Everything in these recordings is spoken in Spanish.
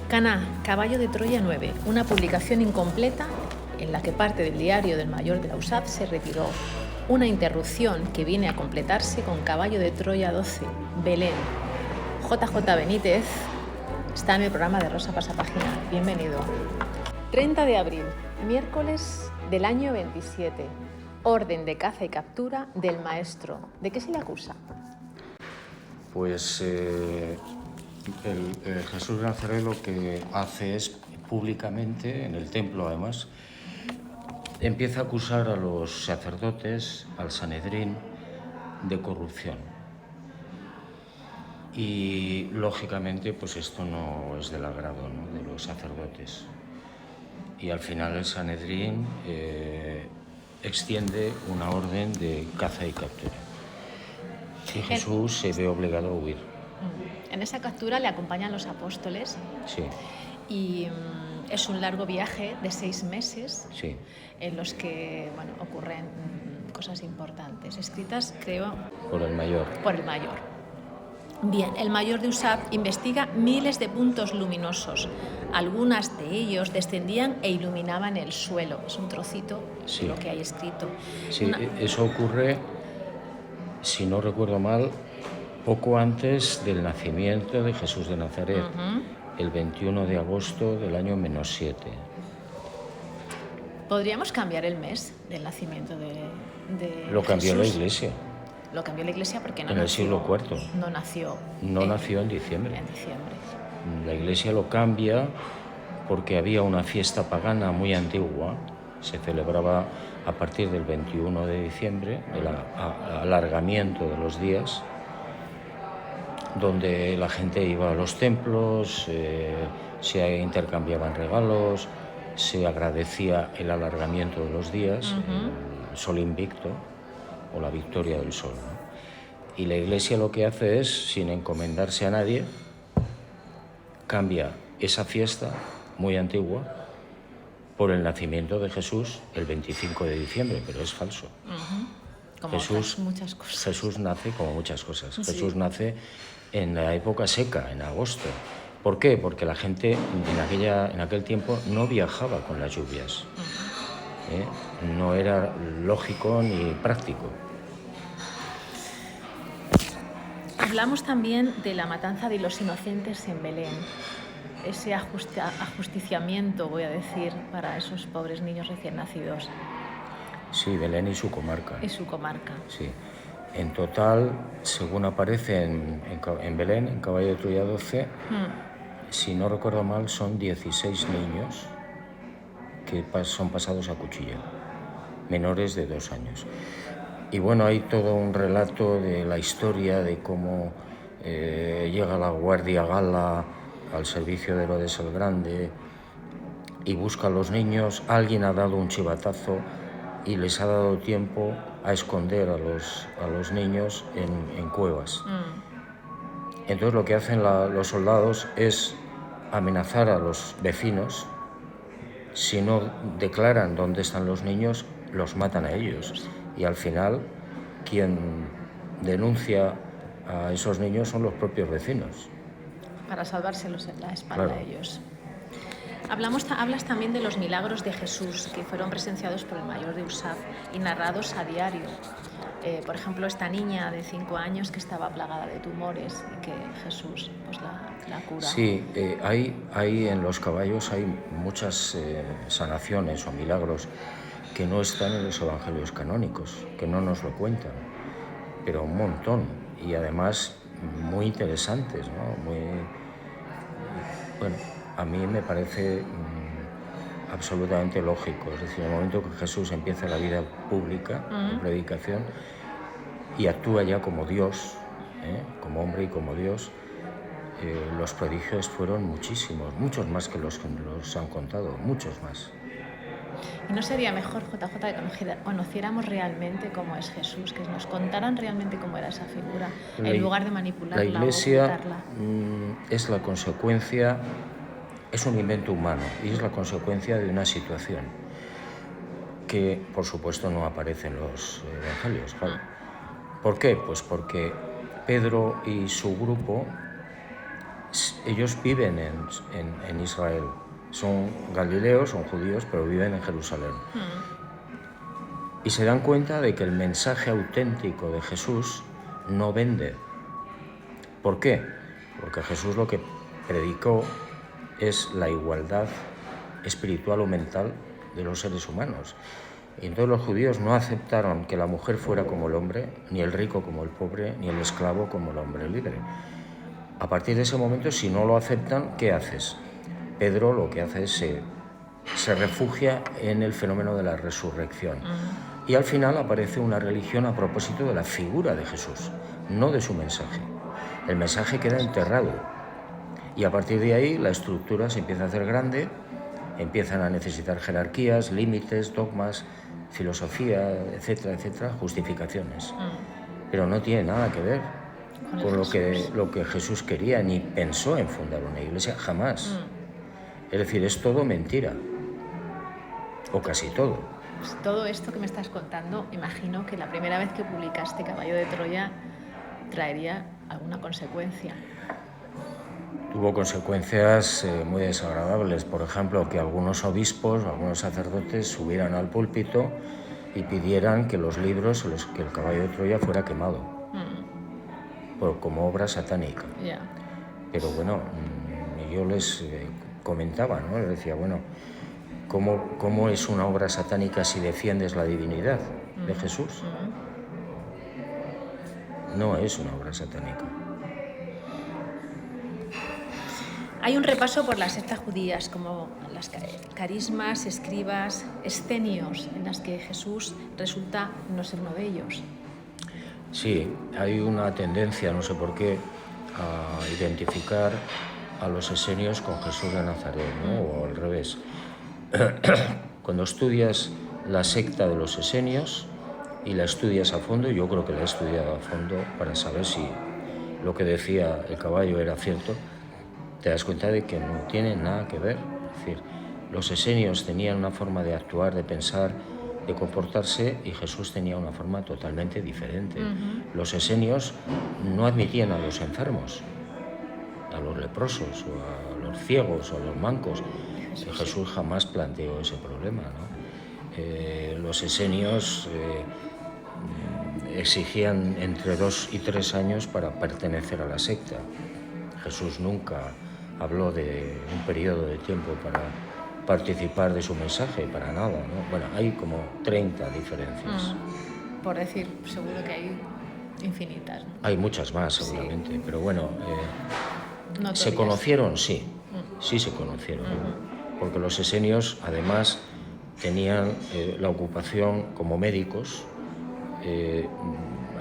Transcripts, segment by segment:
Caná, Caballo de Troya 9, una publicación incompleta en la que parte del diario del mayor de la USAP se retiró. Una interrupción que viene a completarse con Caballo de Troya 12, Belén. JJ Benítez está en el programa de Rosa Pasapágina. Bienvenido. 30 de abril, miércoles del año 27. Orden de caza y captura del maestro. ¿De qué se le acusa? Pues Jesús de Nazaret lo que hace es públicamente, en el templo además, empieza a acusar a los sacerdotes, al Sanedrín, de corrupción. Y lógicamente pues esto no es del agrado, ¿no?, de los sacerdotes. Y al final el Sanedrín extiende una orden de caza y captura. Y Jesús se ve obligado a huir. En esa captura le acompañan los apóstoles. Sí. Y es un largo viaje de 6 meses, Sí. En los que ocurren cosas importantes, escritas, creo, Por el mayor. Por el mayor. Bien, el mayor de USAP investiga miles de puntos luminosos. Algunas de ellos descendían e iluminaban el suelo. Es un trocito de lo que hay escrito. Sí, eso ocurre, si no recuerdo mal, poco antes del nacimiento de Jesús de Nazaret, el 21 de agosto del año -7. ¿Podríamos cambiar el mes del nacimiento de Lo cambió Jesús? la Iglesia. Lo cambió la Iglesia porque no en el nació, siglo IV. No nació. Nació en diciembre. En diciembre. La Iglesia lo cambia porque había una fiesta pagana muy antigua, se celebraba a partir del 21 de diciembre, el alargamiento de los días, donde la gente iba a los templos, se intercambiaban regalos, se agradecía el alargamiento de los días, el sol invicto o la victoria del sol, ¿no? Y la Iglesia lo que hace es, sin encomendarse a nadie, cambia esa fiesta muy antigua por el nacimiento de Jesús el 25 de diciembre, pero es falso. Como muchas cosas. Jesús nace como muchas cosas. Sí. Jesús nace en la época seca, en agosto. ¿Por qué? Porque la gente en aquel tiempo no viajaba con las lluvias. No era lógico ni práctico. Hablamos también de la matanza de los inocentes en Belén. Ese ajusticiamiento, voy a decir, para esos pobres niños recién nacidos. Sí, Belén y su comarca. Y su comarca. Sí. En total, según aparece en Belén, en Caballo de Troya 12, si no recuerdo mal, son 16 niños que son pasados a cuchillo, menores de 2 años. Y bueno, hay todo un relato de la historia de cómo llega la Guardia Gala al servicio de Herodes el Grande y busca a los niños. Alguien ha dado un chivatazo y les ha dado tiempo a esconder a los niños en cuevas. Entonces lo que hacen los soldados es amenazar a los vecinos. Si no declaran dónde están los niños, los matan a ellos. Y al final, quien denuncia a esos niños son los propios vecinos. Para salvárselos en la espalda Claro. a ellos. Hablas también de los milagros de Jesús que fueron presenciados por el mayor de USAP y narrados a diario. Por ejemplo, esta niña de 5 años que estaba plagada de tumores y que Jesús la cura. Sí, hay en los caballos hay muchas sanaciones o milagros que no están en los evangelios canónicos, que no nos lo cuentan, pero un montón, y además muy interesantes, ¿no? Bueno, a mí me parece absolutamente lógico. Es decir, en el momento que Jesús empieza la vida pública, de predicación, y actúa ya como Dios, como hombre y como Dios, los prodigios fueron muchísimos, muchos más que los que nos han contado, muchos más. ¿Y no sería mejor, JJ, que conociéramos realmente cómo es Jesús, que nos contaran realmente cómo era esa figura, en lugar de manipularla la Iglesia, o ocultarla? Es la consecuencia, es un invento humano y es la consecuencia de una situación que, por supuesto, no aparece en los evangelios. Claro. ¿Por qué? Pues porque Pedro y su grupo ellos viven en Israel. Son galileos, son judíos, pero viven en Jerusalén. Y se dan cuenta de que el mensaje auténtico de Jesús no vende. ¿Por qué? Porque Jesús lo que predicó es la igualdad espiritual o mental de los seres humanos. Y entonces los judíos no aceptaron que la mujer fuera como el hombre, ni el rico como el pobre, ni el esclavo como el hombre libre. A partir de ese momento, si no lo aceptan, ¿qué haces? Pedro lo que hace es se refugia en el fenómeno de la resurrección. Y al final aparece una religión a propósito de la figura de Jesús, no de su mensaje. El mensaje queda enterrado. Y a partir de ahí la estructura se empieza a hacer grande, empiezan a necesitar jerarquías, límites, dogmas, filosofía, etcétera, etcétera, justificaciones. Pero no tiene nada que ver con lo que Jesús quería, ni pensó en fundar una iglesia, jamás. Es decir, es todo mentira, o casi todo. Pues todo esto que me estás contando, imagino que la primera vez que publicaste Caballo de Troya traería alguna consecuencia. Tuvo consecuencias muy desagradables. Por ejemplo, que algunos obispos, algunos sacerdotes subieran al púlpito y pidieran que los libros, que el Caballo de Troya fuera quemado, como obra satánica. Yeah. Pero bueno, yo les comentaba, ¿no? Les decía, bueno, ¿cómo es una obra satánica si defiendes la divinidad de Jesús? No es una obra satánica. Hay un repaso por las sectas judías, como las carismas, escribas, escenios, en las que Jesús resulta no ser uno de ellos. Sí, hay una tendencia, no sé por qué, a identificar a los esenios con Jesús de Nazaret, ¿no? O al revés. Cuando estudias la secta de los esenios y la estudias a fondo, yo creo que la he estudiado a fondo para saber si lo que decía el caballo era cierto, te das cuenta de que no tiene nada que ver. Es decir, los esenios tenían una forma de actuar, de pensar, de comportarse, y Jesús tenía una forma totalmente diferente. Los esenios no admitían a los enfermos, a los leprosos, o a los ciegos, o a los mancos. Jesús jamás planteó ese problema, ¿no? Los esenios exigían entre 2 y 3 años para pertenecer a la secta. Jesús nunca habló de un periodo de tiempo para participar de su mensaje, para nada, ¿no? Bueno, hay como 30 diferencias. Por decir, seguro que hay infinitas, ¿no? Hay muchas más, seguramente, sí. Pero bueno, no ¿se conocieron? Sí, sí se conocieron. Porque los esenios, además, tenían la ocupación como médicos,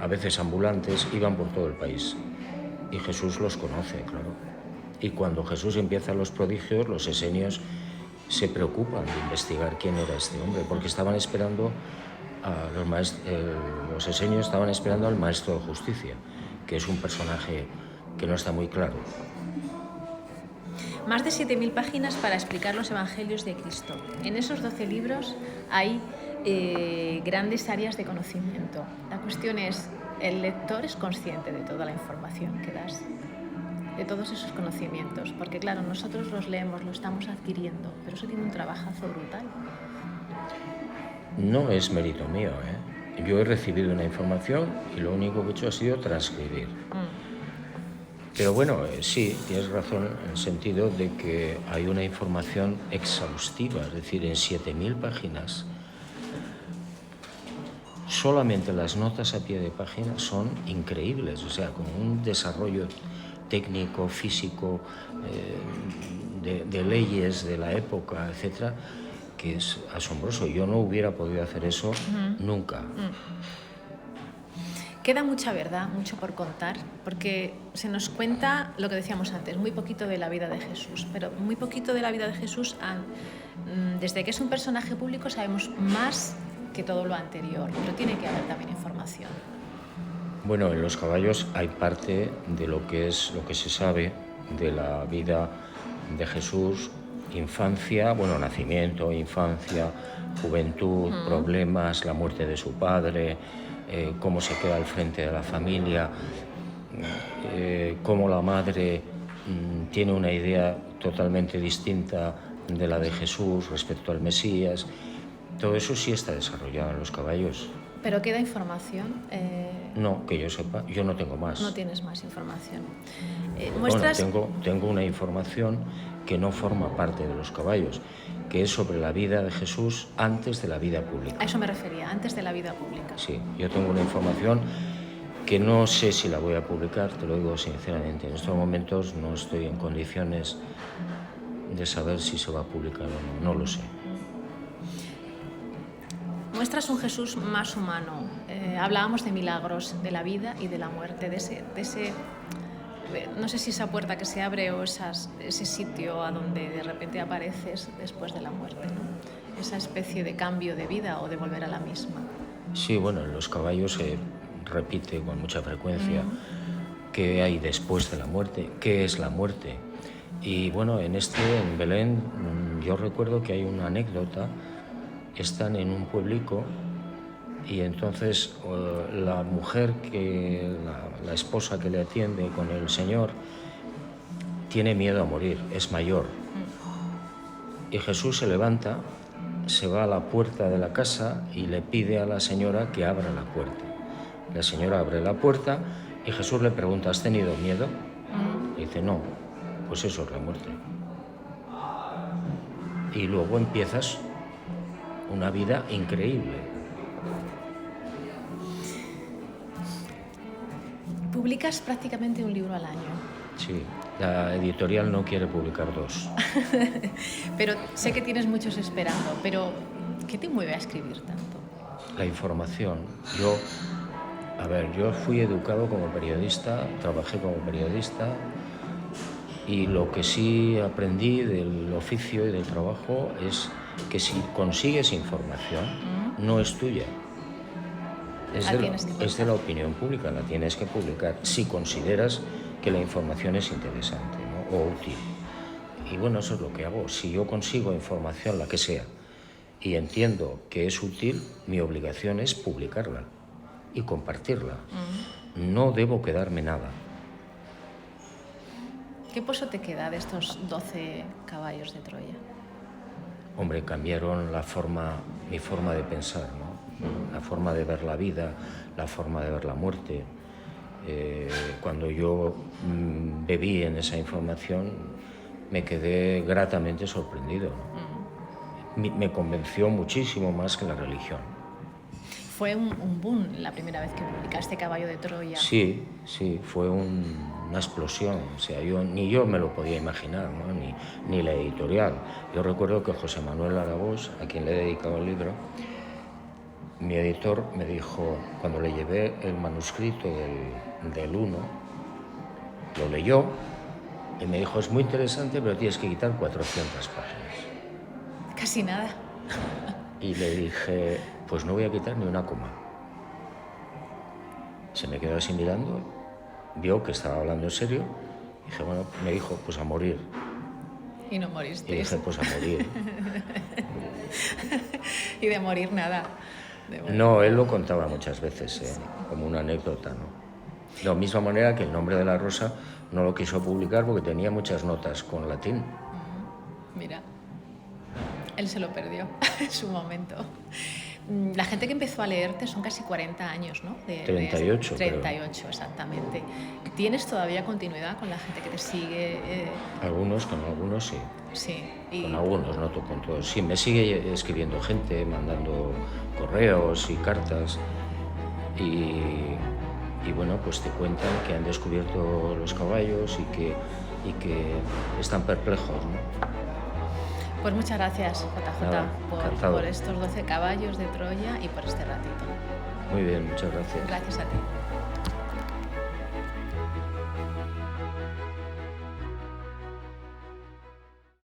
a veces ambulantes, iban por todo el país. Y Jesús los conoce, claro. Y cuando Jesús empieza los prodigios, los esenios se preocupan de investigar quién era este hombre, porque estaban esperando a los esenios estaban esperando al maestro de justicia, que es un personaje que no está muy claro. Más de 7.000 páginas para explicar los evangelios de Cristo. En esos 12 libros hay grandes áreas de conocimiento. La cuestión es, ¿el lector es consciente de toda la información que das? De todos esos conocimientos, porque claro, nosotros los leemos, lo estamos adquiriendo, pero eso tiene un trabajazo brutal. No es mérito mío, ¿eh? Yo he recibido una información y lo único que he hecho ha sido transcribir. Pero bueno, sí, tienes razón en el sentido de que hay una información exhaustiva, es decir, en 7.000 páginas. Solamente las notas a pie de página son increíbles, o sea, con un desarrollo técnico, físico, de leyes de la época, etcétera, que es asombroso. Yo no hubiera podido hacer eso nunca. Queda mucha verdad, mucho por contar, porque se nos cuenta lo que decíamos antes, muy poquito de la vida de Jesús, pero muy poquito de la vida de Jesús, desde que es un personaje público sabemos más que todo lo anterior, pero tiene que haber también información. Bueno, en los caballos hay parte de lo que se sabe de la vida de Jesús, infancia, bueno, nacimiento, infancia, juventud, problemas, la muerte de su padre, cómo se queda al frente de la familia, cómo la madre tiene una idea totalmente distinta de la de Jesús respecto al Mesías. Todo eso sí está desarrollado en los caballos. ¿Pero queda información? No, que yo sepa, yo no tengo más. No tienes más información. ¿Muestras? Bueno, tengo una información que no forma parte de los caballos, que es sobre la vida de Jesús antes de la vida pública. A eso me refería, antes de la vida pública. Sí, yo tengo una información que no sé si la voy a publicar, te lo digo sinceramente. En estos momentos no estoy en condiciones de saber si se va a publicar o no, no lo sé. Muestras un Jesús más humano. Hablábamos de milagros, de la vida y de la muerte, de ese no sé si esa puerta que se abre o ese sitio a donde de repente apareces después de la muerte, ¿no? Esa especie de cambio de vida o de volver a la misma. Sí, bueno, en los caballos se repite con mucha frecuencia qué hay después de la muerte, qué es la muerte. Y bueno, en Belén, yo recuerdo que hay una anécdota. Están en un pueblico y entonces la mujer, la esposa que le atiende con el Señor, tiene miedo a morir, es mayor. Y Jesús se levanta, se va a la puerta de la casa y le pide a la señora que abra la puerta. La señora abre la puerta y Jesús le pregunta, ¿has tenido miedo? Y dice, no, pues eso es la muerte. Y luego empiezas una vida increíble. Publicas prácticamente un libro al año. Sí, la editorial no quiere publicar 2. Pero sé que tienes muchos esperando, pero ¿qué te mueve a escribir tanto? La información. Yo fui educado como periodista, trabajé como periodista y lo que sí aprendí del oficio y del trabajo es que si consigues información, no es tuya. Es de la opinión pública, la tienes que publicar si consideras que la información es interesante, ¿no? O útil. Y bueno, eso es lo que hago. Si yo consigo información, la que sea, y entiendo que es útil, mi obligación es publicarla y compartirla. No debo quedarme nada. ¿Qué pozo te queda de estos 12 caballos de Troya? Hombre, cambiaron mi forma de pensar, ¿no? La forma de ver la vida, la forma de ver la muerte. Cuando yo bebí en esa información, me quedé gratamente sorprendido, ¿no? Me convenció muchísimo más que la religión. Fue un boom la primera vez que publicaste Caballo de Troya. Sí, fue una explosión. O sea, ni yo me lo podía imaginar, ¿no? ni la editorial. Yo recuerdo que José Manuel Aragós, a quien le he dedicado el libro, mi editor me dijo, cuando le llevé el manuscrito del 1, lo leyó y me dijo, es muy interesante, pero tienes que quitar 400 páginas. Casi nada. Y le dije, pues no voy a quitar ni una coma. Se me quedó así mirando, vio que estaba hablando en serio, y dije, bueno, me dijo, pues a morir. Y no moriste. Y dije, pues a morir. Y de morir nada. No, él lo contaba muchas veces, como una anécdota, ¿no? De la misma manera que el nombre de la rosa no lo quiso publicar porque tenía muchas notas con latín. Mira, él se lo perdió en su momento. La gente que empezó a leerte son casi 40 años, ¿no? 38. 38, creo. Exactamente. ¿Tienes todavía continuidad con la gente que te sigue? Con algunos sí. Sí. Con algunos, no con todos. Sí, me sigue escribiendo gente, mandando correos y cartas. Y bueno, pues te cuentan que han descubierto los caballos y que están perplejos, ¿no? Pues muchas gracias, JJ, Nada, por estos 12 caballos de Troya y por este ratito. Muy bien, muchas gracias. Gracias a ti.